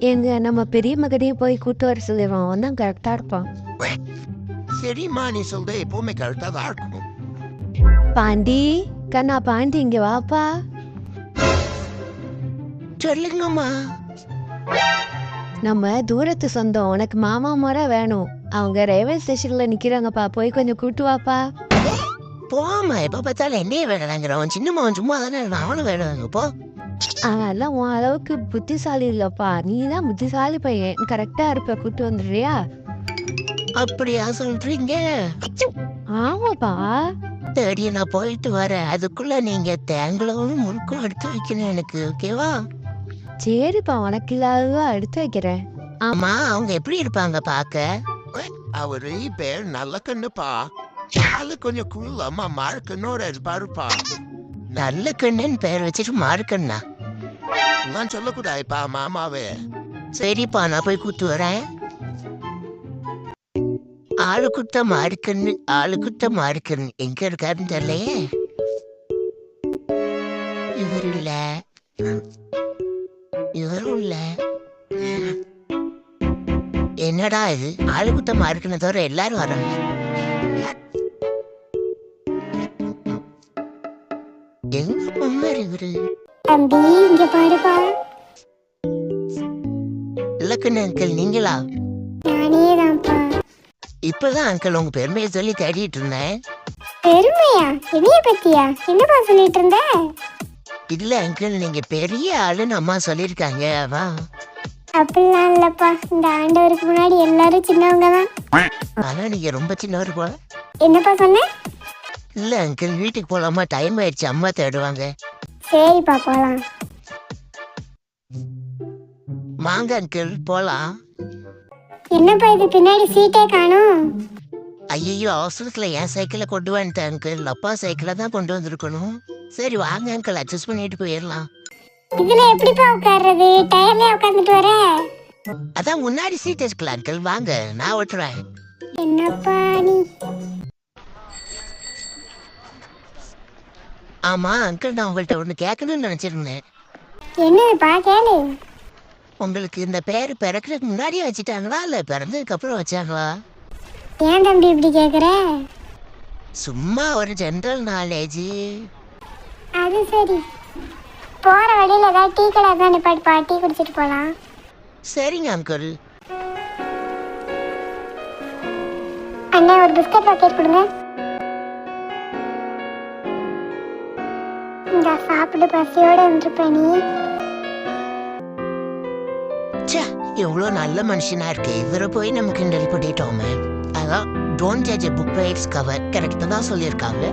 எங்க நம்ம பெரிய மகனையும் போய் கூட்டு வர சொல்லிடுவோம். அவன் தான் கரெக்டா இருப்பான். சரிம்மா, நீ சொல்ற எப்பவுமே கரெக்டா தான் இருக்கும். பாண்டி, கண்ணா பாண்டி இங்க வாப்பா. சொல்லுங்கம்மா. நம்ம தூரத்து சொந்தம், உனக்கு மாமா முறை வேணும். அவங்க ரயில்வே ஸ்டேஷன்ல நிக்கிறாங்கப்பா, போய் கொஞ்சம் கூட்டு வாப்பா. போமா, எப்ப பார்த்தாலும் என்னையே வேணாங்கிறவன். சின்னம்மாவன் சும்மா தானே, அவனும் வேணுவாங்க போ. அதெல்லாம் உன் அளவுக்கு புத்திசாலி இல்லப்பா, நீ தான் புத்திசாலி பையன். கரெக்டா இருப்ப, கூட்டு வந்துடுறியா? அப்படியா சொல்றீங்க? ஆமாப்பா. சரி, நான் போயிட்டு வரேன். அதுக்குள்ள நீங்க தேங்கலும் முறுக்கும் எடுத்து வைக்கணும் எனக்கு, ஓகேவா? சரிப்பா, உனக்கு இல்லாததா எடுத்து வைக்கிறேன். ஆமா, அவங்க எப்படி இருப்பாங்க பாக்க? அவரு பேர் நல்ல கண்ணுப்பா. ஆளு கொஞ்சம் குள்ளமா மார்க்கன்னோட இருப்பாருப்பா. நல்ல கண்ணன் பேர் வச்சுட்டு மார்க்கண்ணா நான் சொல்லக்கூடாதுப்பா மாமாவே. சரிப்பா, நான் போய் கூத்து வரேன். ஆளு குத்த மார்க்கண்ணு, ஆளு குத்த மார்க்கண்ணு எங்க இருக்காருன்னு தெரியலையே. இவரு இல்ல, இவரும் இல்ல. என்னடா இது, ஆளு குத்த மார்க்கண்ண தவிர எல்லாரும் வராங்க. எங்க பொம்மாரு இவரு? தம்பி இங்க பாருப்பா. இல்லக்கண்ணு அங்கிள், நீங்களா? நானே தான்ப்பா. இப்பதான் அங்கிள் உங்க பெருமையை சொல்லி தேடிட்டு இருந்தேன். பெருமையா? என்னைய பத்தியா? என்னப்பா சொல்லிட்டு இருந்த? இல்ல அங்கிள், நீங்க பெரிய ஆளுன்னு அம்மா சொல்லிருக்காங்க. அப்படிலாம் இல்லப்பா, இந்த ஆண்டவருக்கு முன்னாடி எல்லாரும் சின்னவங்க தான். ஆனா நீங்க ரொம்ப சின்னவர் போல. என்னப்பா சொன்ன? இல்ல அங்கிள், வீட்டுக்கு போலாமா? டைம் ஆயிடுச்சு, அம்மா தேடுவாங்க. சரிப்பா போலாம். வாங்க அங்கிள் போலாம். என்னப்பா இது, பின்னாடி சீட்டே காணோம். ஐயோ, அவசரத்துல என் சைக்கிளை கொண்டு வந்துட்டேன் அங்கிள். அப்பா சைக்கிளை தான் கொண்டு வந்திருக்கணும். சரி வாங்க அங்கிள், அட்ஜஸ்ட் பண்ணிட்டு போயிடலாம். இதுல எப்படிப்பா உட்கார்றது? டயர்லயே உட்கார்ந்துட்டு வர. அதான் முன்னாடி சீட் இருக்கலாம் அங்கிள், வாங்க நான் ஓட்டுறேன். என்னப்பா நீ? ஆமா அங்கிள், நான் உங்கள்கிட்ட ஒண்ணு கேட்கணும்னு நினைச்சிருந்தேன். என்னப்பா கேளு. உங்களுக்கு இந்த பேர் பிறக்கிறதுக்கு முன்னாடியே வச்சுட்டாங்களா இல்ல பிறந்ததுக்கு அப்புறம் வச்சாங்களா? ஏன் தம்பி இப்படி கேக்குற? சும்மா ஒரு ஜெனரல் நாலேஜ். அது சரி, போற வழியில ஏதாவது டீ கடை தான் நிப்பாட்டுப்பா, டீ குடிச்சிட்டு போலாம். சரிங்க அங்கிள். அண்ணா ஒரு பிஸ்கட் பாக்கெட் கொடுங்க. இந்த சாப்பிட்டு பசியோட இருந்துருப்ப நீ. எவ்வளவு நல்ல மனுஷனா இருக்கு. இவரை போய் நம்ம கிண்டல் பண்ணிட்டோமே. அதான் don't judge a book by its cover. கரெக்டா தான் சொல்லியிருக்காங்க.